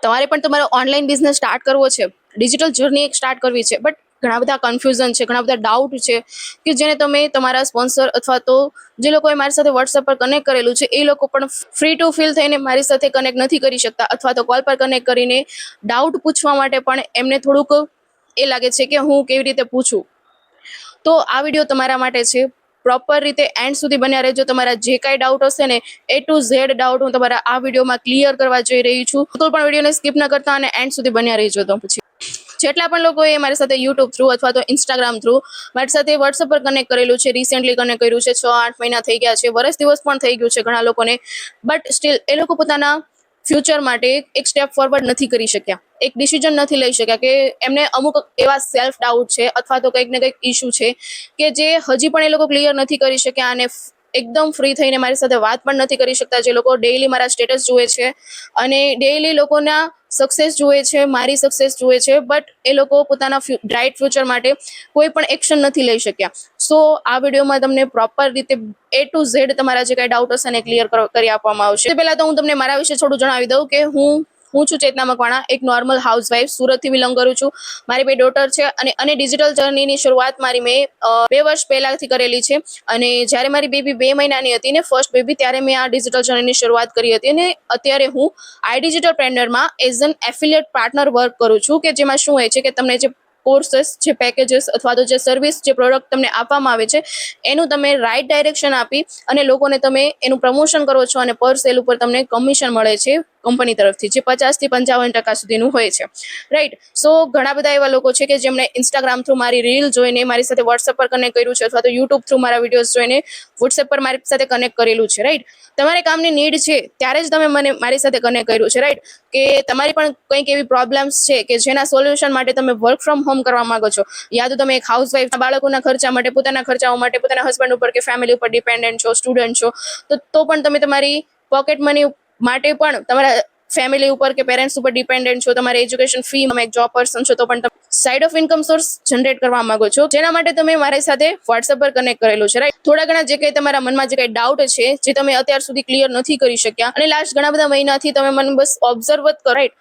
તમારે પણ તમારો ઓનલાઈન બિઝનેસ સ્ટાર્ટ કરવો છે, ડિજિટલ જર્ની એક સ્ટાર્ટ કરવી છે, બટ ઘણા બધા કન્ફ્યુઝન છે, ઘણા બધા ડાઉટ છે કે જેને તમે તમારા સ્પોન્સર અથવા તો જે લોકોએ મારી સાથે વોટ્સએપ પર કનેક્ટ કરેલું છે એ લોકો પણ ફ્રી ટુ ફીલ થઈને મારી સાથે કનેક્ટ નથી કરી શકતા, અથવા તો કોલ પર કનેક્ટ કરીને ડાઉટ પૂછવા માટે પણ એમને થોડુંક એ લાગે છે કે હું કેવી રીતે પૂછું. તો આ વિડીયો તમારા માટે છે. પ્રોપર રીતે એન્ડ સુધી બન્યા રહેજો. તમારા જે કાંઈ ડાઉટ હશે ને A to Z ડાઉટ હું તમારા આ વિડીયોમાં ક્લિયર કરવા જઈ રહી છું. તો પણ વિડીયોને સ્કીપ ન કરતા અને એન્ડ સુધી બન્યા રહેજો. તો પછી જેટલા પણ લોકોએ મારી સાથે યુટ્યુબ થ્રુ અથવા તો ઇન્સ્ટાગ્રામ થ્રુ મારી સાથે વોટ્સએપ પર કનેક્ટ કરેલું છે, રિસેન્ટલી કનેક્ટ કર્યું છે, 6-8 મહિના થઈ ગયા છે, વર્ષ દિવસ પણ થઈ ગયું છે ઘણા લોકોને, બટ સ્ટીલ એ લોકો પોતાના ફ્યુચર માટે એક સ્ટેપ ફોરવર્ડ નથી કરી શક્યા, એક ડિસિઝન નથી લઈ શક્યા કે એમને અમુક એવા સેલ્ફ ડાઉટ છે અથવા તો કંઈક ને કંઈક ઇશ્યુ છે કે જે હજી પણ એ લોકો ક્લિયર નથી કરી શક્યા અને એકદમ ફ્રી થઈને મારી સાથે વાત પણ નથી કરી શકતા. જે લોકો ડેઈલી મારા સ્ટેટસ જુએ છે અને ડેઈલી લોકોના સક્સેસ જુએ છે, મારી સક્સેસ જુએ છે, બટ એ લોકો પોતાના બ્રાઇટ ફ્યુચર માટે કોઈ પણ એક્શન નથી લઈ શક્યા. સો આ વિડીયોમાં તમને પ્રોપર રીતે A to Z તમારા જે કાંઈ ડાઉટ હશે ને ક્લિયર કરી આપવામાં આવશે. પહેલા તો હું તમને મારા વિશે થોડું જણાવી દઉં કે હું છું ચેતના મકવાણા, એક નોર્મલ હાઉસવાઇફ, સુરતથી બિલોંગ કરું છું. મારી 2 ડોટર છે અને ડિજિટલ જર્નીની શરૂઆત મારી મેં 2 વર્ષ પહેલાથી કરેલી છે. અને જ્યારે મારી બેબી 2 મહિનાની હતી ને, ફર્સ્ટ બેબી, ત્યારે મેં આ ડિજિટલ જર્નીની શરૂઆત કરી હતી. અને અત્યારે હું ડિજિટલ પ્રેન્ડરમાં as an affiliate partner work કરું છું, કે જેમાં શું હોય છે કે તમને જે કોર્सेस, જે પેકેજીસ અથવા તો જે સર્વિસ, જે પ્રોડક્ટ તમને આપવામાં આવે છે એનું તમે રાઇટ ડાયરેક્શન આપી અને લોકોને તમે એનું પ્રમોશન કરો છો અને પર સેલ ઉપર તમને કમિશન મળે છે કંપની તરફથી, જે 50 થી 55% સુધીનું હોય છે, રાઈટ. સો ઘણા બધા એવા લોકો છે કે જેમણે ઇન્સ્ટાગ્રામ થ્રુ મારી રીલ જોઈને મારી સાથે વોટ્સએપ પર કનેક્ટ કર્યું છે, અથવા તો યુટ્યુબ થ્રુ મારા વિડીયોઝ જોઈને વોટ્સએપ પર મારી સાથે કનેક્ટ કરેલું છે, રાઈટ. તમારે કામની નીડ છે ત્યારે જ તમે મારી સાથે કનેક્ટ કર્યું છે, રાઈટ. કે તમારી પણ કંઈક એવી પ્રોબ્લેમ્સ છે કે જેના સોલ્યુશન માટે તમે વર્ક ફ્રોમ હોમ કરવા માંગો છો, યા તો તમે એક હાઉસવાઇફ, બાળકોના ખર્ચા માટે, પોતાના ખર્ચાઓ માટે, પોતાના હસબન્ડ ઉપર કે ફેમિલી ઉપર ડિપેન્ડન્ટ છો, સ્ટુડન્ટ છો, તો પણ તમે તમારી પોકેટ મની માટે પણ તમારા ફેમિલી ઉપર કે પેરેન્ટ્સ ઉપર ડિપેન્ડન્ટ છો, તમારી એજ્યુકેશન ફી, તમે એક જોબ પર્સન છો તો પણ તમે side of income source generate કરવા માંગો છો, જેના માટે તમે મારી સાથે વોટ્સએપ પર કનેક્ટ કરેલું છે, રાઈટ. થોડા ઘણા જે કંઈ તમારા મનમાં જે કંઈ ડાઉટ છે, જે તમે અત્યાર સુધી ક્લિયર નથી કરી શક્યા અને લાસ્ટ ઘણા બધા મહિનાથી તમે મને બસ ઓબ્ઝર્વ જ કરો, રાઈટ.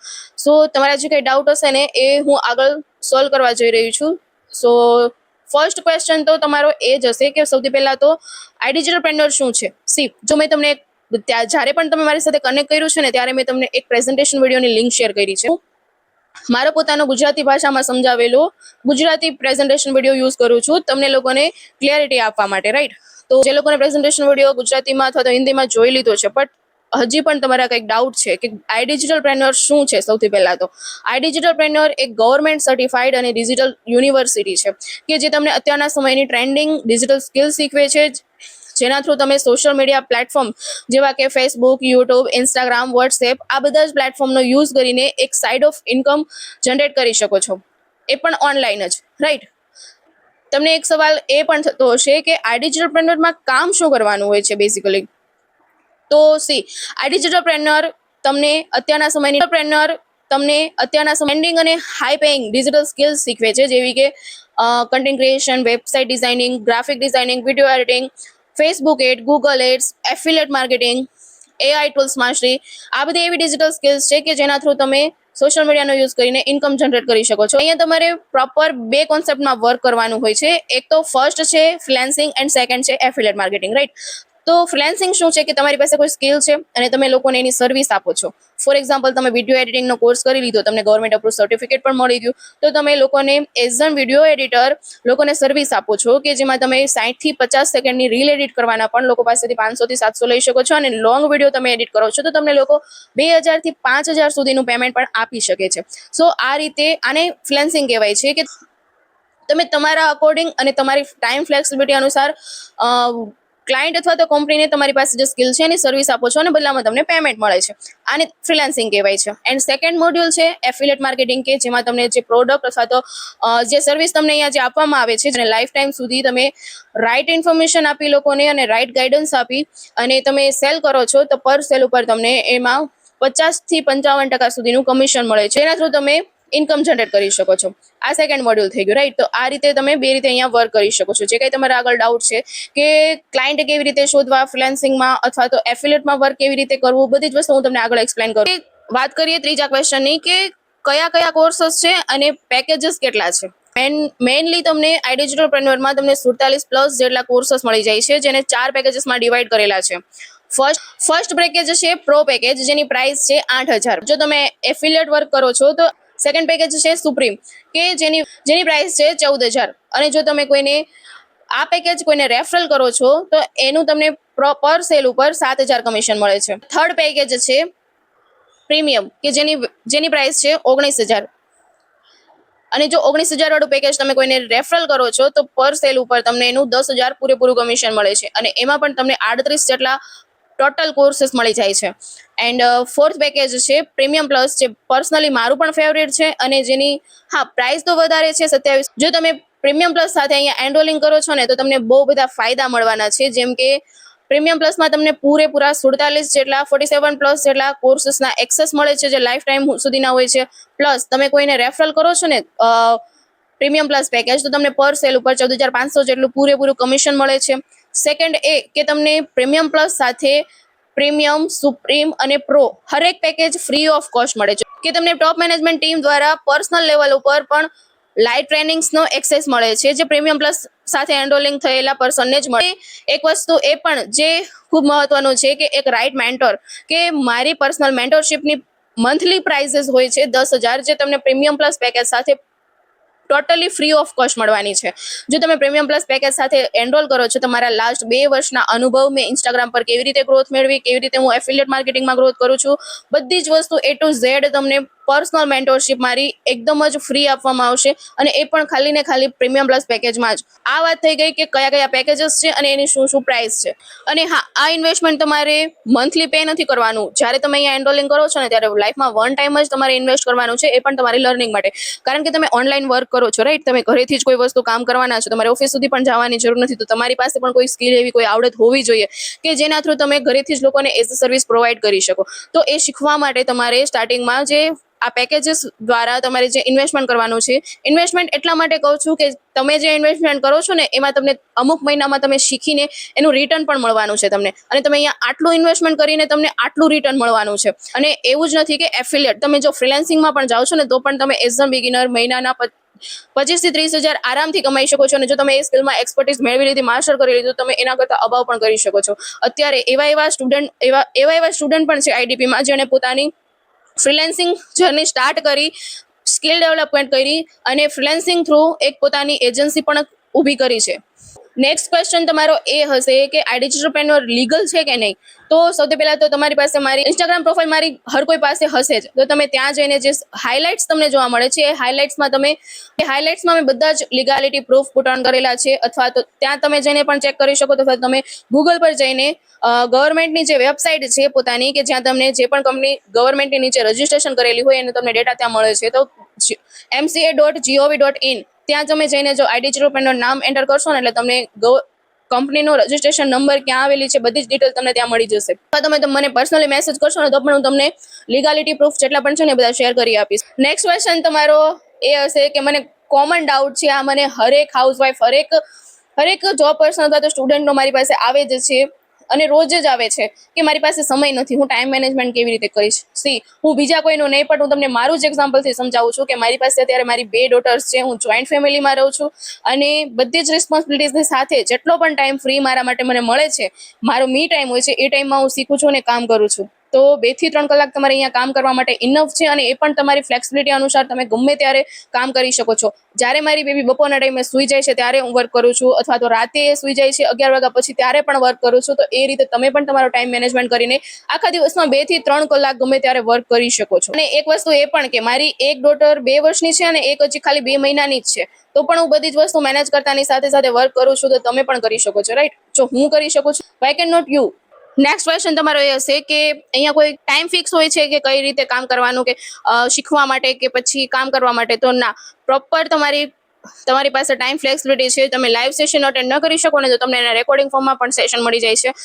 સો તમારા જે કંઈ ડાઉટ હશે ને એ હું આગળ સોલ્વ કરવા જઈ રહી છું. સો ફર્સ્ટ ક્વેશ્ચન તો તમારો એ જ હશે કે સૌથી પહેલા તો ડિજિટલ પ્રેન્ડર શું છે. સી, જો મેં તમને જ્યારે પણ તમે મારી સાથે કનેક્ટ કર્યું છે ને ત્યારે મેં તમને એક પ્રેઝન્ટેશન વિડીયોની લિંક શેર કરી છે. મારો પોતાનો ગુજરાતી ભાષામાં સમજાવેલો ગુજરાતી પ્રેઝન્ટેશન વિડીયો યુઝ કરું છું તમને લોકોને ક્લિયરિટી આપવા માટે, રાઈટ. તો જે લોકોને પ્રેઝન્ટેશન વિડીયો ગુજરાતીમાં અથવા તો હિન્દીમાં જોઈ લીધો છે, બટ હજી પણ તમારા કંઈક ડાઉટ છે કે ડિજિટલ પ્રેન્ડર શું છે, સૌથી પહેલા તો ડિજિટલ પ્રેન્ડર એક ગવર્મેન્ટ સર્ટિફાઈડ અને ડિજિટલ યુનિવર્સિટી છે કે જે તમને અત્યારના સમયની ટ્રેન્ડિંગ ડિજિટલ સ્કિલ શીખવે છે, જેના થ્રુ તમે સોશિયલ મીડિયા પ્લેટફોર્મ જેવા કે ફેસબુક, યુટ્યુબ, ઇન્સ્ટાગ્રામ, વોટ્સએપ, આ બધા જ પ્લેટફોર્મનો યુઝ કરીને એક સાઇડ ઓફ ઇન્કમ જનરેટ કરી શકો છો, એ પણ ઓનલાઈન જ, રાઈટ. તમને એક સવાલ એ પણ થતો હશે કે ડિજિટલ પ્રેન્ડરમાં કામ શું કરવાનું હોય છે બેઝિકલી. તો સી, ડિજિટલ પ્રેન્ડર તમને અત્યારના ટ્રેન્ડિંગ અને હાઈ પેઇંગ ડિજિટલ સ્કિલ્સ શીખવે છે, જેવી કે content creation, website designing, graphic designing, video editing, Facebook ad, Google ads, affiliate marketing, AI tools mastery, આ બધી એવી ડિજિટલ સ્કિલ્સ છે કે જેના થ્રુ તમે સોશિયલ મીડિયાનો યુઝ કરીને ઇન્કમ જનરેટ કરી શકો છો. અહીંયા તમારે પ્રોપર 2 કોન્સેપ્ટમાં વર્ક કરવાનું હોય છે. એક તો ફર્સ્ટ છે ફ્રીલાન્સિંગ એન્ડ સેકન્ડ છે એફિલિએટ માર્કેટિંગ, રાઈટ. તો ફ્રીલાન્સિંગ શું છે કે તમારી પાસે કોઈ સ્કિલ છે અને તમે લોકોને એની સર્વિસ આપો છો. ફોર એક્ઝામ્પલ, તમે વિડીયો એડિટિંગનો કોર્સ કરી લીધો, તમને ગવર્મેન્ટ અપ્રુવ સર્ટિફિકેટ પણ મળી ગયું, તો તમે લોકોને એઝ અ વિડીયો એડિટર લોકોને સર્વિસ આપો છો કે જેમાં તમે 60 થી 50 સેકન્ડની રીલ એડિટ કરવાના પણ લોકો પાસેથી 500 થી 700 લઈ શકો છો, અને લોંગ વિડીયો તમે એડિટ કરો છો તો તમને લોકો 2000 થી 5000 સુધીનું પેમેન્ટ પણ આપી શકે છે. સો આ રીતે આને ફ્રીલાન્સિંગ કહેવાય છે કે તમે તમારા અકોર્ડિંગ અને તમારી ટાઈમ ફ્લેક્સિબિલિટી અનુસાર ક્લાયન્ટ અથવા તો કંપનીને તમારી પાસે જે સ્કિલ છે એની સર્વિસ આપો છો અને બદલામાં તમને પેમેન્ટ મળે છે. આને ફ્રીલાન્સિંગ કહેવાય છે. એન્ડ સેકન્ડ મોડ્યુલ છે એફિલિએટ માર્કેટિંગ, કે જેમાં તમને જે પ્રોડક્ટ અથવા તો જે સર્વિસ તમને અહીંયા જે આપવામાં આવે છે, જેને લાઈફ ટાઈમ સુધી તમે રાઇટ ઇન્ફોર્મેશન આપી લોકોને અને રાઇટ ગાઈડન્સ આપી અને તમે સેલ કરો છો, તો પર સેલ ઉપર તમને એમાં 50 થી 55% સુધીનું કમિશન મળે છે, એના થ્રુ તમે ઇન્કમ જનરેટ કરી શકો છો. આ સેકન્ડ મોડ્યુલ થઈ ગયું, રાઈટ. તો આ રીતે તમે 2 રીતે અહીંયા વર્ક કરી શકો છો. જે કંઈ તમારા આગળ ડાઉટ છે કે ક્લાયન્ટ કેવી રીતે શોધવા ફ્રીલાન્સિંગમાં અથવા તો એફિલિએટમાં વર્ક કેવી રીતે કરવું, બધી જ વસ્તુ હું તમને આગળ એક્સપ્લેન કરું. વાત કરીએ ત્રીજા ક્વેશ્ચનની કે કયા કયા કોર્सेस છે અને પેકેजेस કેટલા છે. મેઇનલી તમને આઈડિજિટલપ્રેન્યોરમાં તમને 47+ જેટલા કોર્सेस મળી જાય છે, જેને 4 પેકેजेसમાં ડિવાઈડ કરેલા છે. ફર્સ્ટ પેકેજ છે પ્રો પેકેજ, જેની પ્રાઇસ છે 8,000. જો તમે એફિલિએટ વર્ક કરો છો તો સેકન્ડ પેકેજ છે સુપ્રીમ, કે જેની પ્રાઇસ છે 14,000. અને જો તમે કોઈને આ પેકેજ કોઈને રેફરલ કરો છો તો એનું તમને પર સેલ ઉપર 7,000 કમિશન મળે છે. થર્ડ પેકેજ છે પ્રીમિયમ, કે જેની પ્રાઇસ છે 19,000. અને જો 19,000 વાળું પેકેજ તમે કોઈને રેફરલ કરો છો તો પર સેલ ઉપર તમને એનું 10,000 પૂરેપૂરું કમિશન મળે છે. અને એમાં પણ તમને 38 જેટલા ટોટલ કોર્सेस મળી જાય છે. એન્ડ ફોર્થ પેકેજ છે પ્રીમિયમ પ્લસ, જે પર્સનલી મારું પણ ફેવરેટ છે અને જેની પ્રાઇસ તો વધારે છે 27. જો તમે પ્રીમિયમ પ્લસ સાથે અહીંયા એનરોલિંગ કરો છો ને તો તમને બહુ બધા ફાયદા મળવાના છે, જેમ કે પ્રીમિયમ પ્લસમાં તમને પૂરેપૂરા 47+ જેટલા કોર્सेसના એક્સેસ મળે છે, જે લાઈફ ટાઈમ સુધીના હોય છે. પ્લસ તમે કોઈને રેફરલ કરો છો ને પ્રીમિયમ પ્લસ પેકેજ, તો તમને પર સેલ ઉપર 14,500 જેટલું પૂરેપૂરું કમિશન મળે છે. સેકન્ડ એ કે તમને પ્રીમિયમ પ્લસ સાથે પ્રીમિયમ, સુપ્રીમ અને પ્રો હરેક પેકેજ ફ્રી ઓફ કોસ્ટ મળે છે, કે તમને ટોપ મેનેજમેન્ટ ટીમ દ્વારા પર્સનલ લેવલ ઉપર પણ લાઈવ ટ્રેનિંગ્સનો એક્સેસ મળે છે, જે પ્રીમિયમ પ્લસ સાથે એનરોલિંગ થયેલા પર્સનને જ મળે. એક વસ્તુ એ પણ જે ખૂબ મહત્વનું છે કે એક રાઈટ મેન્ટર, કે મારી પર્સનલ મેન્ટરશિપની મંથલી પ્રાઇઝીસ હોય છે 10,000, જે તમને પ્રીમિયમ પ્લસ પેકેજ સાથે ટોટલી ફ્રી ઓફ કોસ્ટ મળવાની છે. જો તમે પ્રીમિયમ પ્લસ પેકેજ સાથે એનરોલ કરો છો તો મારા લાસ્ટ 2 વર્ષના અનુભવ, મેં ઇન્સ્ટાગ્રામ પર કેવી રીતે ગ્રોથ મેળવી, કેવી રીતે હું એફિલિએટ માર્કેટિંગમાં ગ્રોથ કરું છું, બધી જ વસ્તુ A to Z તમને પર્સનલ મેન્ટરશિપ મારી એકદમ જ ફ્રી આપવામાં આવશે, અને એ પણ ખાલી ને ખાલી પ્રીમિયમ પ્લસ પેકેજમાં જ. આ વાત થઈ ગઈ કે કયા કયા પેકેજીસ છે અને એની શું શું પ્રાઇસ છે. અને આ ઇન્વેસ્ટમેન્ટ તમારે મંથલી પે નથી કરવાનું. જ્યારે તમે અહીંયા એનરોલિંગ કરો છો ને ત્યારે લાઈફમાં વન ટાઈમ જ તમારે ઇન્વેસ્ટ કરવાનું છે, એ પણ તમારી લર્નિંગ માટે. કારણ કે તમે ઓનલાઈન વર્ક કરો છો, રાઈટ? તમે ઘરેથી જ કોઈ વસ્તુ કામ કરવાના છો, તમારે ઓફિસ સુધી પણ જવાની જરૂર નથી. તો તમારી પાસે પણ કોઈ સ્કિલ, એવી કોઈ આવડત હોવી જોઈએ કે જેના થ્રુ તમે ઘરેથી જ લોકોને એઝ અ સર્વિસ પ્રોવાઈડ કરી શકો. તો એ શીખવા માટે તમારે સ્ટાર્ટિંગમાં જે આ પેકેજીસ દ્વારા તમારે જે ઇન્વેસ્ટમેન્ટ કરવાનું છે, ઇન્વેસ્ટમેન્ટ એટલા માટે કહું છું કે તમે જે ઇન્વેસ્ટમેન્ટ કરો છો ને એમાં તમને અમુક મહિનામાં તમે શીખીને એનું રિટર્ન પણ મળવાનું છે તમને. અને તમે અહીંયા આટલું ઇન્વેસ્ટમેન્ટ કરીને તમને આટલું રિટર્ન મળવાનું છે. અને એવું જ નથી કે એફિલિએટ, તમે જો ફ્રીલાન્સિંગમાં પણ જાઓ છો ને તો પણ તમે એઝ અ બિગિનર મહિનાના 25,000 થી 30,000 આરામથી કમાઈ શકો છો. અને જો તમે એ સ્કિલમાં એક્સપર્ટીઝ મેળવી લીધી, માસ્ટર કરી લીધું, તમે એના કરતાં અભાવ પણ કરી શકો છો. અત્યારે એવા સ્ટુડન્ટ પણ છે આઈડીપીમાં, જેણે પોતાની ફ્રીલાન્સિંગ જર્ની સ્ટાર્ટ કરી, સ્કિલ ડેવલપમેન્ટ કરી અને ફ્રીલાન્સિંગ થ્રુ એક પોતાની એજન્સી પણ ઊભી કરી છે. નેક્સ્ટ ક્વેશ્ચન તમારો એ હશે કે આ ડિજિટલપ્રેન્યોર લીગલ છે કે નહીં. તો સૌથી પહેલા તો તમારી પાસે મારી ઇન્સ્ટાગ્રામ પ્રોફાઇલ મારી હર કોઈ પાસે હશે જ. તો તમે ત્યાં જઈને જે હાઇલાઇટ્સ તમને જોવા મળે છે, એ હાઇલાઇટ્સમાં મેં બધા જ લીગાલિટી પ્રૂફ પુટ ઓન કરેલા છે. અથવા તો ત્યાં તમે જઈને પણ ચેક કરી શકો. અથવા તમે ગૂગલ પર જઈને ગવર્મેન્ટની જે વેબસાઇટ છે પોતાની, કે જ્યાં તમને જે પણ કંપની ગવર્મેન્ટની નીચે રજીસ્ટ્રેશન કરેલી હોય એનું તમને ડેટા ત્યાં મળે છે. તો mca.gov.in, ત્યાં તમે જઈને જો આઈડિજિટલપ્રેન્યોર નામ એન્ટર કરશો ને એટલે તમને કંપનીનો રજીસ્ટ્રેશન નંબર ક્યાં આવેલી છે, બધી જ ડિટેલ તમને ત્યાં મળી જશે. અથવા તમે મને પર્સનલી મેસેજ કરશો ને તો પણ હું તમને લીગાલિટી પ્રૂફ જેટલા પણ છે ને બધા શેર કરી આપીશ. નેક્સ્ટ ક્વેશ્ચન તમારો એ હશે કે મને કોમન ડાઉટ છે, આ મને હરેક હાઉસવાઈફ, હરેક જોબ પર્સન અથવા તો સ્ટુડન્ટનો મારી પાસે આવે જ છે અને રોજ જ આવે છે કે મારી પાસે સમય નથી, હું ટાઈમ મેનેજમેન્ટ કેવી રીતે કરીશ. હું બીજા કોઈનું નહીં, પણ હું તમને મારું જ એક્ઝામ્પલથી સમજાવું છું કે મારી પાસે અત્યારે મારી 2 ડોટર્સ છે, હું જોઈન્ટ ફેમિલીમાં રહું છું અને બધી જ રિસ્પોન્સિબિલિટીઝની સાથે જેટલો પણ ટાઈમ ફ્રી મારા માટે મને મળે છે, મારો મી ટાઈમ હોય છે, એ ટાઈમમાં હું શીખું છું અને કામ કરું છું. તો 2 થી 3 કલાક તમારે અહીંયા કામ કરવા માટે ઇનફ છે. અને એ પણ તમારી ફ્લેક્સિબિલિટી અનુસાર તમે ગમે ત્યારે કામ કરી શકો છો. જ્યારે મારી બેબી બપોરના ટાઈમે સૂઈ જાય છે ત્યારે હું વર્ક કરું છું, અથવા તો રાતે સૂઈ જાય છે 11 વાગ્યા પછી ત્યારે પણ વર્ક કરું છું. તો એ રીતે તમે પણ તમારો ટાઈમ મેનેજમેન્ટ કરીને આખા દિવસમાં 2 થી 3 કલાક ગમે ત્યારે વર્ક કરી શકો છો. અને એક વસ્તુ એ પણ કે મારી એક ડોટર 2 વર્ષની છે અને એક હજી ખાલી 2 મહિનાની જ છે. તો પણ હું બધી જ વસ્તુ મેનેજ કરતાની સાથે સાથે વર્ક કરું છું. તો તમે પણ કરી શકો છો, રાઈટ? જો હું કરી શકું છું, why can not you? Next question તમારો એ હશે કે અહીંયા કોઈ ટાઈમ ફિક્સ હોય છે કે કઈ રીતે કામ કરવાનું, કે શીખવા માટે કે પછી કામ કરવા માટે. તો ના, પ્રોપર તમારી પાસે ટાઈમ ફ્લેક્સિબિલિટી છે. તમે લાઈવ સેશન અટેન્ડ ન કરી શકો ને તો તમને એના રેકોર્ડિંગ ફોર્મમાં પણ સેશન મળી જાય છે.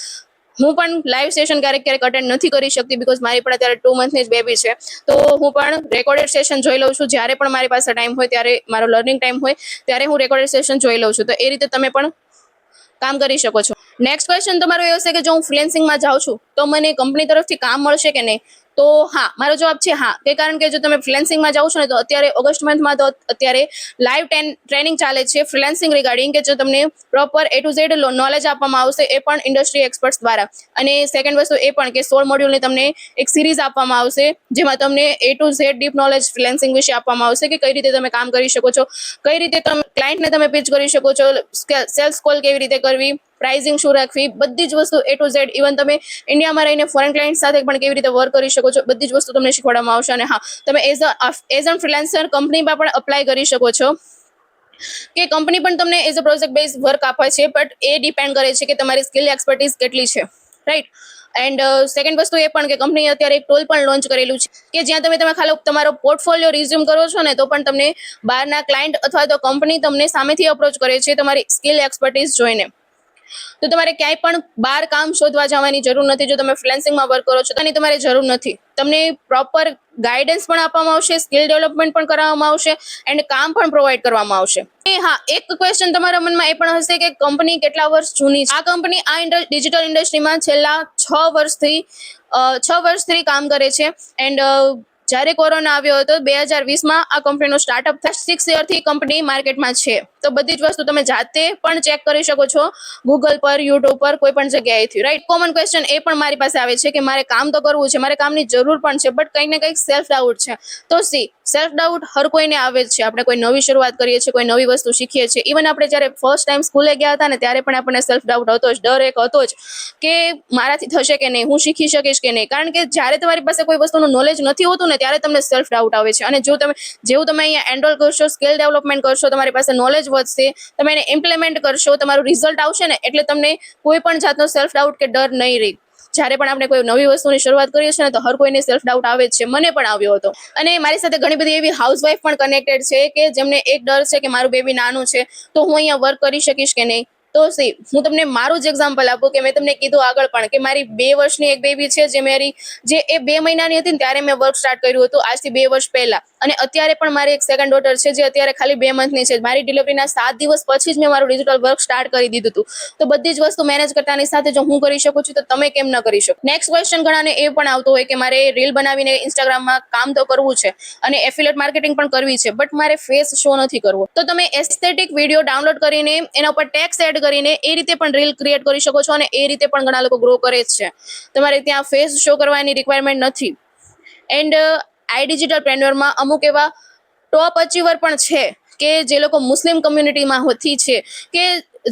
હું પણ લાઈવ સેશન ક્યારેક અટેન્ડ નથી કરી શકતી, બીકોઝ મારી પણ અત્યારે 2 મંથની જ બેબી છે. તો હું પણ રેકોર્ડેડ સેશન જોઈ લઉં છું. જ્યારે પણ મારી પાસે ટાઈમ હોય, ત્યારે મારો લર્નિંગ ટાઈમ હોય ત્યારે હું રેકોર્ડેડ સેશન જોઈ લઉં છું. તો એ રીતે તમે પણ કામ કરી શકો છો. નેક્સ્ટ ક્વેશ્ચન તમારો એ હશે કે જો હું ફ્રીલેન્સિંગમાં જાઉં છું તો મને કંપની તરફથી કામ મળશે કે નહીં. તો હા, મારો જવાબ છે હા, કે કારણ કે જો તમે ફ્રીલાન્સિંગમાં જાઓ છો ને તો અત્યારે ઓગસ્ટ મંથમાં તો અત્યારે લાઈવ ટ્રેનિંગ ચાલે છે ફ્રીલાન્સિંગ રિગાર્ડિંગ, કે જો તમને proper A to Z knowledge આપવામાં આવશે, એ પણ ઇન્ડસ્ટ્રી એક્સપર્ટ્સ દ્વારા. અને સેકન્ડ વસ્તુ એ પણ કે 16 મોડ્યુલની તમને એક સિરીઝ આપવામાં આવશે, જેમાં તમને A to Z deep knowledge freelancing વિશે આપવામાં આવશે, કે કઈ રીતે તમે કામ કરી શકો છો, કઈ રીતે તમે ક્લાયન્ટને તમે પિચ કરી શકો છો, સેલ્સ કોલ કેવી રીતે કરવી, પ્રાઇઝિંગ શું રાખવી, બધી જ વસ્તુ A to Z. ઇવન તમે ઇન્ડિયામાં રહીને ફોરેન ક્લાયન્ટ સાથે પણ કેવી રીતે વર્ક કરી શકો છો, બધી જ વસ્તુ તમને શીખવાડવામાં આવશે. અને હા, તમે એઝ અ ફ્રીલાન્સર કંપનીમાં પણ અપ્લાય કરી શકો છો, કે કંપની પણ તમને as a project base work આપે છે, બટ એ ડિપેન્ડ કરે છે કે તમારી સ્કિલ એક્સપર્ટીઝ કેટલી છે, રાઈટ. એન્ડ સેકન્ડ વસ્તુ એ પણ કે કંપનીએ અત્યારે એક ટૂલ પણ લોન્ચ કરેલું છે, કે જ્યાં તમે ખાલી તમારો પોર્ટફોલિયો રિઝ્યુમ કરો છો ને, તો પણ તમને બહારના ક્લાયન્ટ અથવા તો કંપની તમને સામેથી અપ્રોચ કરે છે તમારી સ્કિલ એક્સપર્ટીઝ જોઈને. તો તમારે ક્યાંય પણ બહાર કામ શોધવા જવાની જરૂર નથી. જો તમે ફ્રીલાન્સિંગમાં વર્ક કરો છો તેની તમારે જરૂર નથી. તમને પ્રોપર ગાઈડન્સ પણ આપવામાં આવશે, સ્કિલ ડેવલપમેન્ટ પણ કરાવવામાં આવશે, એન્ડ કામ પણ પ્રોવાઈડ કરવામાં આવશે. હા, એક ક્વેશ્ચન તમારા મનમાં એ પણ હશે કે કંપની કેટલા વર્ષ જૂની છે. આ કંપની ડિજિટલ ઇન્ડસ્ટ્રીમાં છેલ્લા 6 વર્ષથી કામ કરે છે. એન્ડ જ્યારે કોરોના આવ્યો હતો 2020માં આ કંપનીનો સ્ટાર્ટઅપ થાય, 6 યરથી કંપની માર્કેટમાં છે. તો બધી જ વસ્તુ તમે જાતે પણ ચેક કરી શકો છો, ગૂગલ પર, યુટ્યુબ પર, કોઈ પણ જગ્યાએથી, રાઈટ. કોમન ક્વેશ્ચન એ પણ મારી પાસે આવે છે કે મારે કામ તો કરવું છે, મારે કામની જરૂર પણ છે, બટ કંઈક ને કંઈક સેલ્ફ ડાઉટ છે. તો સેલ્ફ ડાઉટ હર કોઈને આવે જ છે. આપણે કોઈ નવી શરૂઆત કરીએ છીએ, કોઈ નવી વસ્તુ શીખીએ છીએ. ઇવન આપણે જ્યારે ફર્સ્ટ ટાઈમ સ્કૂલે ગયા હતા ને, ત્યારે પણ આપણને સેલ્ફ ડાઉટ હતો જ, ડર એક હતો જ કે મારાથી થશે કે નહીં, હું શીખી શકીશ કે નહીં. કારણ કે જ્યારે તમારી પાસે કોઈ વસ્તુનું નોલેજ નથી હોતું ને, ત્યારે તમને સેલ્ફ ડાઉટ આવે છે. અને જેવું તમે અહીંયા એનરોલ કરશો, સ્કિલ ડેવલપમેન્ટ કરશો, તમારી પાસે નોલેજ વધશે, તમે એને ઇમ્પ્લિમેન્ટ કરશો, તમારું રિઝલ્ટ આવશે ને, એટલે તમને કોઈ પણ જાતનો સેલ્ફ ડાઉટ કે ડર નહીં રહે. જ્યારે પણ આપણે કોઈ નવી વસ્તુની શરૂઆત કરીએ છીએ ને, તો હર કોઈને સેલ્ફ ડાઉટ આવે જ છે. મને પણ આવ્યો હતો. અને મારી સાથે ઘણી બધી એવી હાઉસવાઈફ પણ કનેક્ટેડ છે કે જેમને એક ડર છે કે મારું બેબી નાનું છે, તો હું અહીંયા વર્ક કરી શકીશ કે નહીં. તો હું તમને મારું જ એક્ઝામ્પલ આપું, કે મેં તમને કીધું આગળ પણ કે મારી 2 વર્ષની એક બેબી છે, જે એ 2 મહિનાની હતી ને ત્યારે મેં વર્ક સ્ટાર્ટ કર્યું હતું, આજથી 2 વર્ષ પહેલા. અને અત્યારે પણ મારી એક સેકન્ડ ડોટર છે, જે અત્યારે ખાલી 2 મંથની છે. મારી ડિલિવરીના 7 દિવસ પછી જ મેં મારું ડિજિટલ વર્ક સ્ટાર્ટ કરી દીધું હતું. તો બધી જ વસ્તુ મેનેજ કરતાની સાથે જો હું કરી શકું છું, તો તમે કેમ ન કરી શકો. નેક્સ્ટ ક્વેશ્ચન ઘણાને એ પણ આવતો હોય કે મારે રીલ બનાવીને ઇન્સ્ટાગ્રામમાં કામ તો કરવું છે અને એફિલિએટ માર્કેટિંગ પણ કરવી છે, બટ મારે ફેસ શો નથી કરવો. તો તમે એસ્થેટિક વિડીયો ડાઉનલોડ કરીને એના ઉપર ટેક્સ એડ કરીને એ રીતે પણ રીલ ક્રિએટ કરી શકો છો, અને એ રીતે પણ ઘણા લોકો ગ્રો કરે જ છે. તમારે ત્યાં ફેસ શો કરવાની રિક્વાયરમેન્ટ નથી. એન્ડ ડિજિટલ પ્લેનરમાં અમુક એવા ટોપ અચીવર પણ છે કે જે લોકો મુસ્લિમ કમ્યુનિટીમાં હોતી છે, કે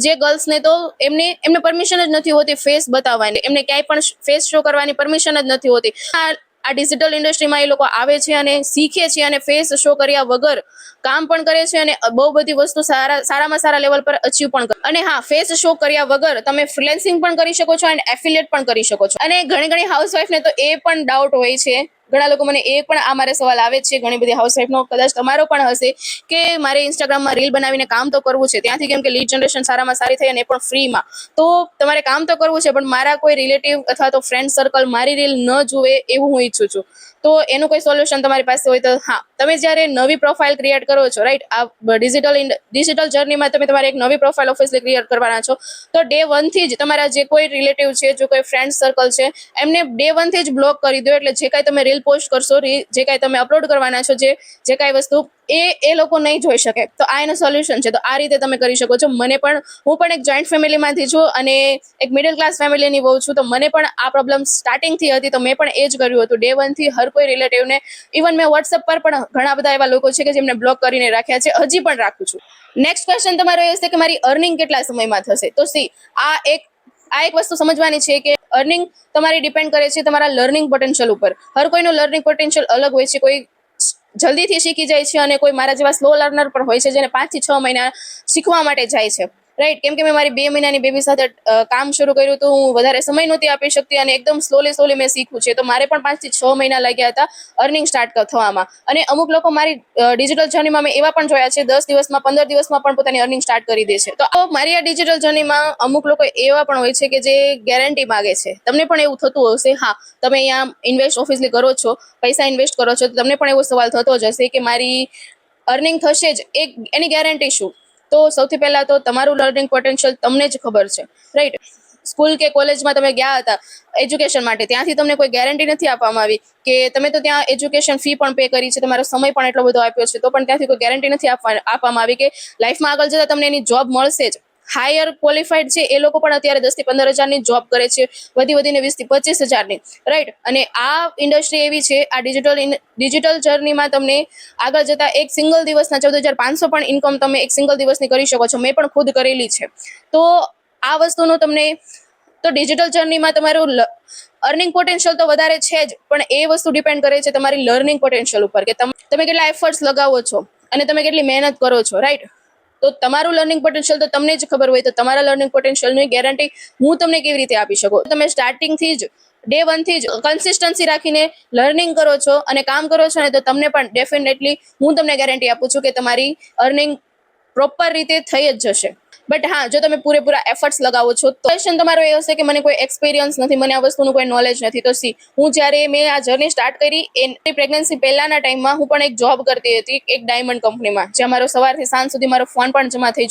જે ગર્લ્સને તો એમને પરમિશન જ નથી હોતી ફેસ બતાવવાની, એમને ક્યાંય પણ ફેસ શો કરવાની પરમિશન જ નથી હોતી. આ ડિજિટલ ઇન્ડસ્ટ્રીમાં એ લોકો આવે છે અને શીખે છે, અને ફેસ શો કર્યા વગર કામ પણ કરે છે, અને બહુ બધી વસ્તુ સારામાં સારા લેવલ પર અચીવ પણ કરે. અને હા, ફેસ શો કર્યા વગર તમે ફ્રીલેન્સિંગ પણ કરી શકો છો અને એફિલિએટ પણ કરી શકો છો. અને ઘણી હાઉસવાઈફને તો એ પણ ડાઉટ હોય છે, ઘણા લોકો મને એ પણ આ મારે સવાલ આવે છે, ઘણી બધી હાઉસવાઈફનો, કદાચ તમારો પણ હશે, કે મારે ઇન્સ્ટાગ્રામમાં રીલ બનાવીને કામ તો કરવું છે, ત્યાંથી કેમ કે લીડ જનરેશન સારામાં સારી થઈ, અને એ પણ ફ્રીમાં. તો તમારે કામ તો કરવું છે, પણ મારા કોઈ રિલેટિવ અથવા તો ફ્રેન્ડ સર્કલ મારી રીલ ન જુએ એવું હું ઈચ્છું છું. તો એનું કોઈ સોલ્યુશન તમારી પાસે હોય તો હા, તમે જ્યારે નવી પ્રોફાઇલ ક્રિએટ કરો છો, રાઈટ, આ ડિજિટલ જર્નીમાં તમે તમારી એક નવી પ્રોફાઇલ ઓફિસલી ક્રિએટ કરવાના છો, તો ડે 1 થી જ તમારા જે કોઈ રિલેટિવ છે, જો કોઈ ફ્રેન્ડ સર્કલ છે, એમને ડે 1 થી જ બ્લોક કરી દો. એટલે જે કાંઈ તમે રીલ પોસ્ટ કરશો, જે કાંઈ તમે અપલોડ કરવાના છો, જે કાંઈ વસ્તુ એ લોકો નહીં જોઈ શકે. તો આ એનું સોલ્યુશન છે. તો આ રીતે તમે કરી શકો છો. હું પણ એક જોઈન્ટ ફેમિલીમાંથી છું અને એક મિડલ ક્લાસ ફેમિલીની વહુ છું, તો મને પણ આ પ્રોબ્લેમ સ્ટાર્ટિંગથી હતી, તો મેં પણ એ જ કર્યું હતું. ડે 1 થી હર કોઈ રિલેટિવને, ઇવન મેં વોટ્સએપ પર પણ ઘણા બધા એવા લોકો છે કે જેમને બ્લોક કરીને રાખ્યા છે, હજી પણ રાખું છું. નેક્સ્ટ ક્વેશ્ચન તમારો એ છે કે મારી અર્નિંગ કેટલા સમયમાં થશે. તો આ એક વસ્તુ સમજવાની છે કે અર્નિંગ તમારી ડિપેન્ડ કરે છે તમારા લર્નિંગ પોટેન્શિયલ ઉપર. હર કોઈનું લર્નિંગ પોટેન્શિયલ અલગ હોય છે. કોઈ જલ્દીથી શીખી જાય છે, અને કોઈ મારા જેવા સ્લો લર્નર પણ હોય છે, જેને 5 થી 6 મહિના શીખવા માટે જાય છે, રાઈટ. કેમ કે મેં મારી 2 મહિનાની બેબી સાથે કામ શરૂ કર્યું હતું, હું વધારે સમય નહોતી આપી શકતી, અને એકદમ સ્લોલી મેં શીખવું છે. તો મારે પણ 5 થી 6 મહિના લાગ્યા હતા અર્નિંગ સ્ટાર્ટ થવામાં. અને અમુક લોકો મારી ડિજિટલ જર્નીમાં મેં એવા પણ જોયા છે 10 દિવસમાં, 15 દિવસમાં પણ પોતાની અર્નિંગ સ્ટાર્ટ કરી દે છે. તો મારી આ ડિજિટલ જર્નીમાં અમુક લોકો એવા પણ હોય છે કે જે ગેરંટી માગે છે. તમને પણ એવું થતું હશે. હા, તમે અહીંયા ઇન્વેસ્ટ ઓફિસલી કરો છો, પૈસા ઇન્વેસ્ટ કરો છો, તો તમને પણ એવો સવાલ થતો જ હશે કે મારી અર્નિંગ થશે જ, એની ગેરંટી શું? તો સૌથી પહેલા તો તમારું લર્નિંગ પોટેન્શિયલ તમને જ ખબર છે, રાઈટ. સ્કૂલ કે કોલેજમાં તમે ગયા હતા એજ્યુકેશન માટે, ત્યાંથી તમને કોઈ ગેરંટી નથી આપવામાં આવી કે તમે તો ત્યાં એજ્યુકેશન ફી પણ પે કરી છે, તમારો સમય પણ એટલો બધો આપ્યો છે, તો પણ ત્યાંથી કોઈ ગેરંટી નથી આપવામાં આવી કે લાઈફમાં આગળ જતા તમને એની જોબ મળશે જ. હાયર ક્વોલિફાઈડ છે એ લોકો પણ અત્યારે 10 થી 15,000ની જોબ કરે છે, વધીને 20 થી 25,000ની, રાઈટ. અને આ ઇન્ડસ્ટ્રી એવી છે, આ ડિજિટલ જર્નીમાં તમને આગળ જતા એક સિંગલ દિવસના 14,500 પણ ઇન્કમ તમે એક સિંગલ દિવસની કરી શકો છો. મેં પણ ખુદ કરેલી છે. તો આ વસ્તુનું તમને, તો ડિજિટલ જર્નીમાં તમારું અર્નિંગ પોટેન્શિયલ તો વધારે છે જ, પણ એ વસ્તુ ડિપેન્ડ કરે છે તમારી લર્નિંગ પોટેન્શિયલ ઉપર કે તમે કેટલા એફર્ટ્સ લગાવો છો અને તમે કેટલી મહેનત કરો છો, રાઈટ. તો તમારું લર્નિંગ પોટેન્શિયલ તો તમને જ ખબર હોય, તો તમારા લર્નિંગ પોટેન્શિયલની ગેરંટી હું તમને કેવી રીતે આપી શકું? તમે સ્ટાર્ટિંગથી જ ડે 1 થી જ કન્સિસ્ટન્સી રાખીને લર્નિંગ કરો છો અને કામ કરો છો ને, તો તમને પણ ડેફિનેટલી હું તમને ગેરંટી આપું છું કે તમારી અર્નિંગ પ્રોપર રીતે થઈ જ જશે. બટ હા, જો તમે પૂરેપૂરા એફર્ટ્સ લગાવો છો તો ક્વેશ્ચન તમારો એ હશે કે મને કોઈ એક્સપિરિયન્સ નથી, મને આ વસ્તુનું કોઈ નોલેજ નથી. તો હું જ્યારે મેં આ જર્ની સ્ટાર્ટ કરી એની પ્રેગ્નન્સી પહેલાના ટાઈમમાં હું પણ એક જોબ કરતી હતી એક ડાયમંડ કંપનીમાં, જ્યાં મારો સવારથી સાંજ સુધી મારો ફોન પણ જમા થઈ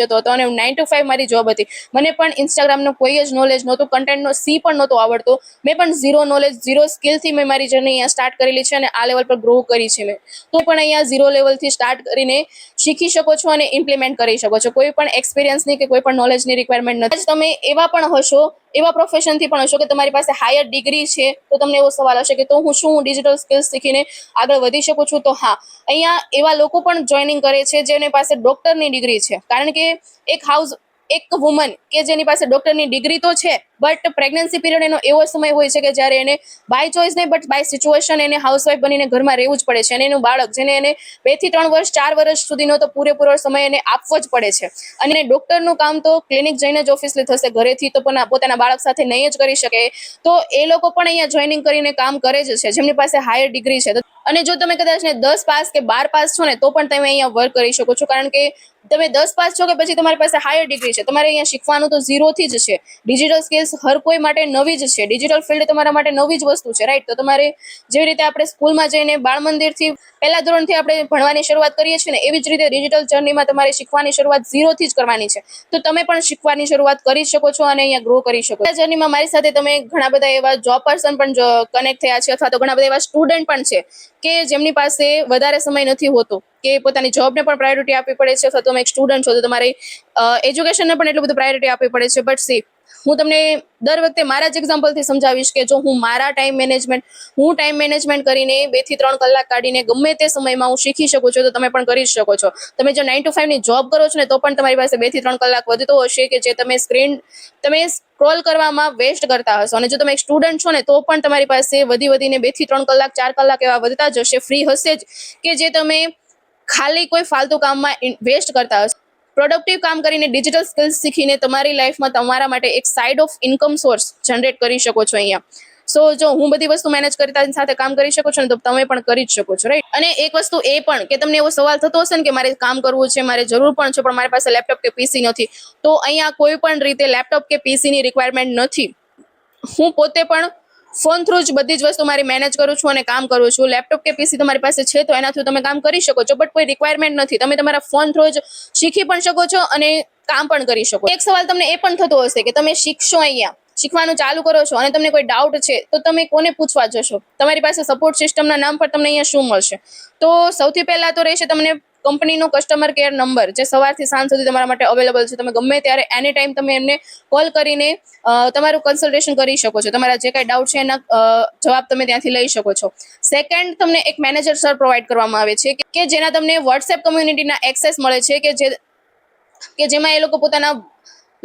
જતો હતો અને 9 to 5 મારી જોબ હતી. મને પણ ઇન્સ્ટાગ્રામનો કોઈ જ નોલેજ નહોતું, કન્ટેન્ટનો સી પણ નહોતો આવડતો. મેં પણ ઝીરો નોલેજ, ઝીરો સ્કિલથી મેં મારી જર્ની અહીંયા સ્ટાર્ટ કરેલી છે અને આ લેવલ પર ગ્રો કરી છે મેં. તો પણ અહીંયા ઝીરો લેવલથી સ્ટાર્ટ કરીને શીખી શકો છો અને ઇમ્પ્લિમેન્ટ કરી શકો છો. કોઈ પણ એક્સપિરિયન્સની કે કોઈ પણ નોલેજની રિક્વાયરમેન્ટ નથી. તમે એવા પણ હશો, એવા પ્રોફેશનથી પણ હશો કે તમારી પાસે હાયર ડિગ્રી છે, તો તમને એવો સવાલ હશે કે તો હું ડિજિટલ સ્કિલ્સ શીખીને આગળ વધી શકું છું? તો હા, અહીંયા એવા લોકો પણ જોઈનિંગ કરે છે જેની પાસે ડોક્ટરની ડિગ્રી છે. કારણ કે એક વુમન કે જેની પાસે ડોક્ટરની ડિગ્રી તો છે, બટ પ્રેગ્નન્સી પીરિયડ એનો એવો સમય હોય છે કે જ્યારે એને બાય ચોઇસ નહીં, બટ બાય સિચ્યુએશન એને હાઉસવાઈફ બનીને ઘરમાં રહેવું જ પડે છે. અને એનું બાળક, જેને એને 2 થી 3 વર્ષ, 4 વર્ષ સુધીનો તો પૂરેપૂરો સમય એને આપવો જ પડે છે. અને ડોક્ટરનું કામ તો ક્લિનિક જઈને જ ઓફિસથી થશે, ઘરેથી તો પોતાના બાળક સાથે નહીં જ કરી શકે. તો એ લોકો પણ અહીંયા જોઈનિંગ કરીને કામ કરે જ છે, જેમની પાસે હાયર ડિગ્રી છે. અને જો તમે કદાચ 10 પાસ કે 12 પાસ છો ને, તો પણ તમે અહીંયા વર્ક કરી શકો છો. કારણ કે તમે 10 પાસ છો કે પછી તમારી પાસે હાયર ડિગ્રી છે, તમારે અહીંયા શીખવાનું તો ઝીરોથી જ છે. ડિજિટલ સ્કિલ્સ હર કોઈ માટે નવી જ છે. ડિજિટલ ફિલ્ડ તમારા માટે નવી જ વસ્તુ છે, રાઈટ. તો તમારે જેવી રીતે આપણે સ્કૂલમાં જઈને બાળ મંદિરથી પહેલા ધોરણથી આપણે ભણવાની શરૂઆત કરીએ છીએ ને, એવી જ રીતે ડિજિટલ જર્નીમાં તમારે શીખવાની શરૂઆત ઝીરોથી જ કરવાની છે. તો તમે પણ શીખવાની શરૂઆત કરી શકો છો અને અહીંયા ગ્રો કરી શકો છો. આ જર્નીમાં મારી સાથે તમે ઘણા બધા એવા જોબ પર્સન પણ કનેક્ટ થયા છે, અથવા તો ઘણા બધા એવા સ્ટુડન્ટ પણ છે કે જેમની પાસે વધારે સમય નથી હોતો, કે પોતાની જોબને પણ પ્રાયોરિટી આપવી પડે છે, અથવા તમે એક સ્ટુડન્ટ છો તો તમારે એજ્યુકેશનને પણ એટલું બધું પ્રાયોરિટી આપવી પડે છે. બટ હું તમને દર વખતે મારા જ એક્ઝામ્પલથી સમજાવીશ કે જો હું ટાઈમ મેનેજમેન્ટ કરીને 2 થી 3 કલાક કાઢીને ગમે તે સમયમાં હું શીખી શકું છું, તો તમે પણ કરી શકો છો. તમે જો 9 to 5 ની જોબ કરો છો ને, તો પણ તમારી પાસે 2 થી 3 કલાક વધતો હશે કે જે તમે સ્ક્રોલ કરવામાં વેસ્ટ કરતા હશો. અને જો તમે એક સ્ટુડન્ટ છો ને, તો પણ તમારી પાસે વધીને 2 થી 3 કલાક, 4 કલાક એવા વધતા જ હશે, ફ્રી હશે જ, કે જે તમે ખાલી કોઈ ફાલતુ કામમાં વેસ્ટ કરતા હશો. પ્રોડક્ટિવ કામ કરીને, ડિજિટલ સ્કિલ્સ શીખીને તમારી લાઈફમાં તમારા માટે એક side of income source generate કરી શકો છો અહીંયા. જો હું બધી વસ્તુ મેનેજ કરતા સાથે કામ કરી શકું છું ને, તો તમે પણ કરી જ શકો છો, રાઈટ. અને એક વસ્તુ એ પણ કે તમને એવો સવાલ થતો હશે ને કે મારે કામ કરવું છે, મારે જરૂર પણ છે, પણ મારી પાસે લેપટોપ કે પીસી નથી. તો અહીંયા કોઈ પણ રીતે લેપટોપ કે પીસીની રિક્વાયરમેન્ટ નથી. હું પોતે પણ ફોન થ્રુ જ બધી જ વસ્તુ મારી મેનેજ કરું છું અને કામ કરું છું. લેપટોપ કે પીસી તમારી પાસે છે તો એના થ્રુ તમે કામ કરી શકો છો, બટ કોઈ રિક્વાયરમેન્ટ નથી. તમે તમારા ફોન થ્રુ જ શીખી પણ શકો છો અને કામ પણ કરી શકો. એક સવાલ તમને એ પણ થતો હશે કે તમે શીખશો, અહીંયા શીખવાનું ચાલુ કરો છો અને તમને કોઈ ડાઉટ છે, તો તમે કોને પૂછવા જશો? તમારી પાસે સપોર્ટ સિસ્ટમના નામ પર તમને અહીંયા શું મળશે? તો સૌથી પહેલા તો રહેશે તમને કંપનીનો કસ્ટમર કેર નંબર, જે સવારથી સાંજ સુધી તમારા માટે અવેલેબલ છે. તમે ગમે ત્યારે એની ટાઈમ તમે એમને કોલ કરીને તમારું કન્સલ્ટેશન કરી શકો છો. તમારા જે કાંઈ ડાઉટ છે એના જવાબ તમે ત્યાંથી લઈ શકો છો. સેકન્ડ, તમને એક મેનેજર સર પ્રોવાઈડ કરવામાં આવે છે કે જેના તમને વોટ્સએપ કમ્યુનિટીના એક્સેસ મળે છે, કે જેમાં એ લોકો પોતાના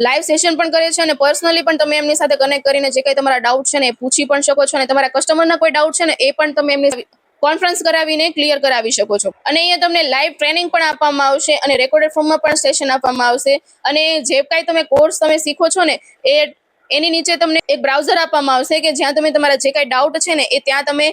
લાઈવ સેશન પણ કરે છે અને પર્સનલી પણ તમે એમની સાથે કનેક્ટ કરીને જે કંઈ તમારા ડાઉટ છે ને એ પૂછી પણ શકો છો. અને તમારા કસ્ટમરના કોઈ ડાઉટ છે ને એ પણ તમે એમની કોન્ફરન્સ કરાવીને ક્લિયર કરાવી શકો છો. અને અહીંયા તમને લાઈવ ટ્રેનિંગ પણ આપવામાં આવશે અને રેકોર્ડેડ ફોર્મમાં પણ સેશન આપવામાં આવશે. અને જે કાંઈ તમે કોર્સ તમે શીખો છો ને, એની નીચે તમને એક બ્રાઉઝર આપવામાં આવશે કે જ્યાં તમે તમારા જે કાંઈ ડાઉટ છે ને એ ત્યાં તમે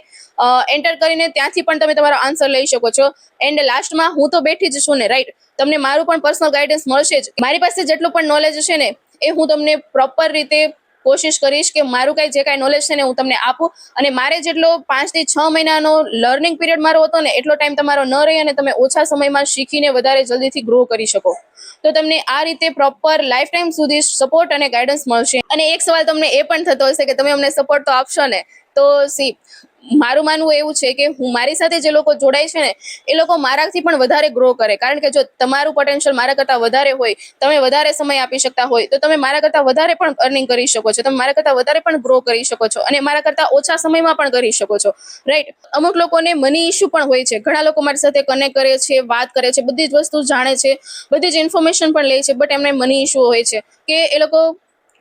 એન્ટર કરીને ત્યાંથી પણ તમે તમારો આન્સર લઈ શકો છો. એન્ડ લાસ્ટમાં હું તો બેઠી જ છું ને, રાઈટ. તમને મારું પણ પર્સનલ ગાઈડન્સ મળશે જ. મારી પાસે જેટલું પણ નોલેજ છે ને, એ હું તમને પ્રોપર રીતે કોશિશ કરીશ કે મારું કાંઈ જે કાંઈ નોલેજ છે ને હું તમને આપું, અને મારે જેટલો 5 થી 6 મહિનાનો લર્નિંગ પીરિયડ મારો હતો ને એટલો ટાઈમ તમારો ન રહે અને તમે ઓછા સમયમાં શીખીને વધારે જલ્દીથી ગ્રો કરી શકો. તો તમને આ રીતે પ્રોપર લાઈફ ટાઈમ સુધી સપોર્ટ અને ગાઈડન્સ મળશે. અને એક સવાલ તમને એ પણ થતો હશે કે તમે અમને સપોર્ટ તો આપશો ને? તો મારું માનવું એવું છે કે મારી સાથે જે લોકો જોડાય છે ને એ લોકો મારાથી પણ વધારે ગ્રો કરે. કારણ કે જો તમારું પોટેન્શિયલ મારા કરતાં વધારે હોય, તમે વધારે સમય આપી શકતા હોય, તો તમે મારા કરતાં વધારે પણ અર્નિંગ કરી શકો છો, તમે મારા કરતાં વધારે પણ ગ્રો કરી શકો છો અને મારા કરતાં ઓછા સમયમાં પણ કરી શકો છો, રાઈટ? અમુક લોકોને મની ઇશ્યુ પણ હોય છે. ઘણા લોકો મારી સાથે કનેક્ટ કરે છે, વાત કરે છે, બધી જ વસ્તુ જાણે છે, બધી જ ઇન્ફોર્મેશન પણ લે છે, બટ એમને મની ઇશ્યુ હોય છે કે એ લોકો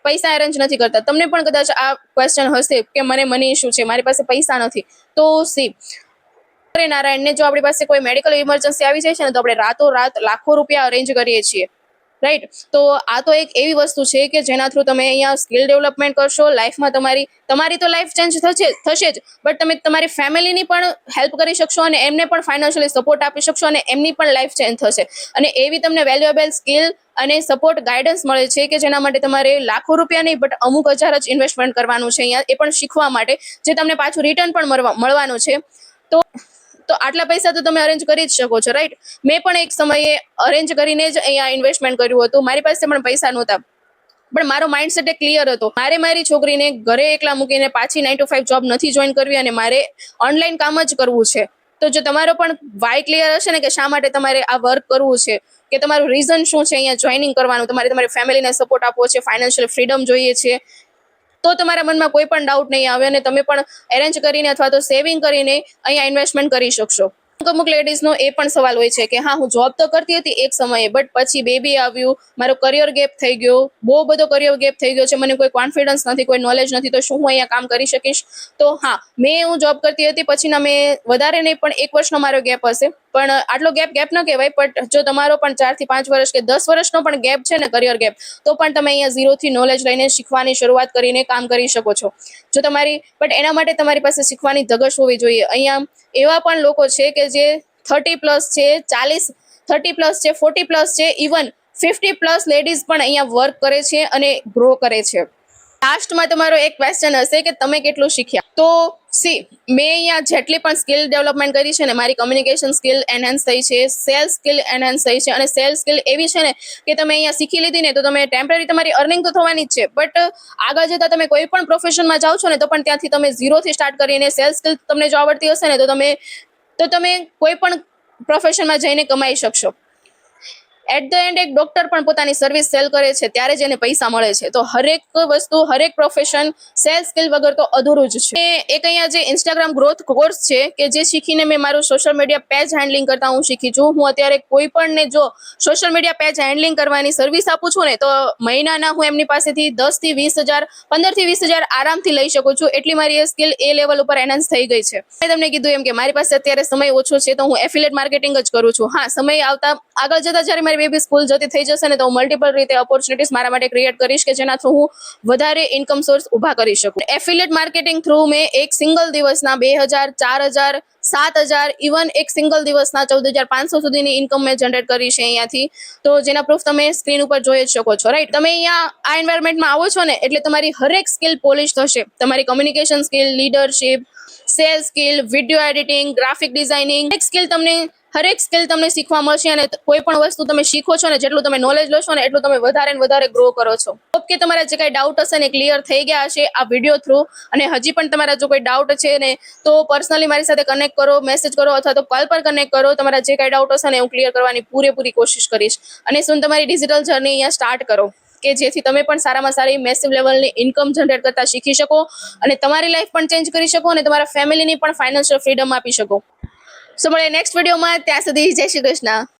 પૈસા અરેન્જ નથી કરતા. તમને પણ કદાચ આ ક્વેશ્ચન હશે કે મને મની ઇશ્યુ છે, મારી પાસે પૈસા નથી. તો નારાયણને જો આપણી પાસે કોઈ મેડિકલ ઇમરજન્સી આવી જાય છે ને તો આપણે રાતોરાત લાખો રૂપિયા અરેન્જ કરીએ છીએ, રાઈટ? તો આ તો એક એવી વસ્તુ છે કે જેના થ્રુ તમે અહીંયા સ્કિલ ડેવલપમેન્ટ કરશો, લાઈફમાં તમારી તો લાઈફ ચેન્જ થશે જ, બટ તમે તમારી ફેમિલીની પણ હેલ્પ કરી શકશો અને એમને પણ ફાઇનાન્શિયલી સપોર્ટ આપી શકશો અને એમની પણ લાઈફ ચેન્જ થશે. અને એવી તમને વેલ્યુએબલ સ્કિલ અને સપોર્ટ ગાઈડન્સ મળે છે કે જેના માટે તમારે લાખો રૂપિયા નહીં બટ અમુક હજાર જ ઇન્વેસ્ટમેન્ટ કરવાનું છે અહીંયા, એ પણ શીખવા માટે, જે તમને પાછું રિટર્ન પણ મળવાનું છે. તો આટલા પૈસા તો તમે અરેન્જ કરી જ શકો છો, રાઈટ? મેં પણ એક સમયે અરેન્જ કરીને જ અહીંયા ઇન્વેસ્ટમેન્ટ કર્યું હતું. મારી પાસે પણ પૈસા નહોતા, પણ મારો માઇન્ડસેટ એ ક્લિયર હતો. મારે મારી છોકરીને ઘરે એકલા મૂકીને પાછી 9 to 5 જોબ નથી જોઈન કરવી અને મારે ઓનલાઈન કામ જ કરવું છે. તો જો તમારો પણ વાય ક્લિયર હશે ને કે શા માટે તમારે આ વર્ક કરવું છે, કે તમારું રીઝન શું છે અહીંયા જોઈનિંગ કરવાનું, તમારી ફેમિલીને સપોર્ટ આપવો છે, ફાઇનાન્શિયલ ફ્રીડમ જોઈએ છે, તો તમારા મનમાં કોઈ પણ ડાઉટ નહીં આવે અને તમે પણ એરેન્જ કરીને અથવા તો સેવિંગ કરીને અહીંયા ઇન્વેસ્ટમેન્ટ કરી શકશો. અમુક લેડીઝનો એ પણ સવાલ હોય છે કે હા, હું જોબ તો કરતી હતી એક સમયે, બટ પછી બેબી આવ્યું, મારો કરિયર ગેપ થઈ ગયો, બહુ બધો કરિયર ગેપ થઈ ગયો છે, મને કોઈ કોન્ફિડન્સ નથી, કોઈ નોલેજ નથી, તો શું હું અહીંયા કામ કરી શકીશ? તો હા, હું જોબ કરતી હતી, પછીના મેં વધારે નહીં પણ 1 વર્ષનો મારો ગેપ હશે, પણ આટલો ગેપ ન કહેવાય. બટ જો તમારો પણ 4 થી 5 વર્ષ કે 10 વર્ષનો પણ ગેપ છે ને, કરિયર ગેપ, તો પણ તમે અહીંયા ઝીરોથી નોલેજ લઈને શીખવાની શરૂઆત કરીને કામ કરી શકો છો. બટ એના માટે તમારી પાસે શીખવાની ધગશ હોવી જોઈએ. અહીંયા એવા પણ લોકો છે કે જે 30+ છે, 30+ છે, 40+ છે, ઇવન 50+ લેડીઝ પણ અહીંયા વર્ક કરે છે અને ગ્રો કરે છે. લાસ્ટમાં તમારો એક ક્વેશ્ચન હશે કે તમે કેટલું શીખ્યા? તો મેં અહીંયા જેટલી પણ સ્કિલ ડેવલપમેન્ટ કરી છે ને, મારી કમ્યુનિકેશન સ્કિલ એનહેન્સ થઈ છે, સેલ્સ સ્કિલ એનહેન્સ થઈ છે, અને સેલ્સ સ્કિલ એવી છે ને કે તમે અહીંયા શીખી લીધી ને તો તમે ટેમ્પરરી તમારી અર્નિંગ તો થવાની જ છે, બટ આગળ જતાં તમે કોઈ પણ પ્રોફેશનમાં જાઓ છો ને તો પણ ત્યાંથી તમે ઝીરોથી સ્ટાર્ટ કરીને સેલ્સ સ્કિલ તમને જો આવડતી હશે ને તો તમે કોઈ પણ પ્રોફેશનમાં જઈને કમાઈ શકશો. એટ ધ એન્ડ એક ડોક્ટર પણ પોતાની સર્વિસ સેલ કરે છે ત્યારે જ એને પૈસા મળે છે. તો હરેક વસ્તુ, હરેક પ્રોફેશન સેલ્સ સ્કિલ વગર તો અધૂરું જ છે. એક અહીંયા જે ઇન્સ્ટાગ્રામ ગ્રોથ કોર્સ છે કે જે શીખીને મેં મારું સોશિયલ મીડિયા પેજ હેન્ડલિંગ કરતા હું શીખી છું. હું અત્યારે કોઈ પણને જો સોશિયલ મીડિયા પેજ હેન્ડલિંગ કરવાની સર્વિસ આપું છું ને તો મહિનાના હું એમની પાસેથી 10 થી 20 હજાર, 15 થી 20 હજાર આરામથી લઈ શકું છું. એટલી મારી એ સ્કિલ એ લેવલ ઉપર એનહાન્સ થઈ ગઈ છે. મેં તમને કીધું એમ કે મારી પાસે અત્યારે સમય ઓછો છે તો હું એફિલિએટ માર્કેટિંગ જ કરું છું. હા, સમય આવતા આગળ જતા જ્યારે મારી બેબી સ્કૂલ જતી થઈ જશે ને તો હું મલ્ટિપલ રીતે ઓપોર્ચ્યુનિટીઝ મારા માટે ક્રિએટ કરીશ કે જેના થ્રુ હું વધારે ઇન્કમ સોર્સ ઊભા કરી શકું. એફિલિએટ માર્કેટિંગ થ્રુ મેં એક સિંગલ દિવસના 2000, 4000, 7000, ઇવન એક સિંગલ દિવસના 14500 સુધીની ઇન્કમ મેં જનરેટ કરી છે અહીંયાથી. તો જેના પ્રૂફ તમે સ્ક્રીન ઉપર જોઈ જ શકો છો, રાઈટ? તમે અહીંયા આ એન્વાયરમેન્ટમાં આવો છો ને એટલે તમારી હરેક સ્કિલ પોલિશ થશે. તમારી communication skill, leadership, sales skill, video editing, graphic designing, હરેક સ્કિલ તમને શીખવા મળશે. અને કોઈ પણ વસ્તુ તમે શીખો છો ને, જેટલું તમે નોલેજ લો છો ને એટલું તમે વધારે ને વધારે ગ્રો કરો છો. ઓકે, તમારા જે કાંઈ ડાઉટ હશે ને ક્લિયર થઈ ગયા હશે આ વિડીયો થ્રુ. અને હજી પણ તમારા જો કોઈ ડાઉટ છે ને તો પર્સનલી મારી સાથે કનેક્ટ કરો, મેસેજ કરો અથવા તો કોલ પર કનેક્ટ કરો. તમારા જે કાંઈ ડાઉટ હશે ને હું ક્લિયર કરવાની પૂરેપૂરી કોશિશ કરીશ. અને તમારી ડિજિટલ જર્ની અહીંયા સ્ટાર્ટ કરો કે જેથી તમે પણ સારામાં સારી મેસિવ લેવલની ઇન્કમ જનરેટ કરતા શીખી શકો અને તમારી લાઈફ પણ ચેન્જ કરી શકો અને તમારા ફેમિલીની પણ ફાઇનાન્શિયલ ફ્રીડમ આપી શકો. સો મળીએ નેક્સ્ટ વિડીયોમાં. ત્યાં સુધી જય શ્રી કૃષ્ણ.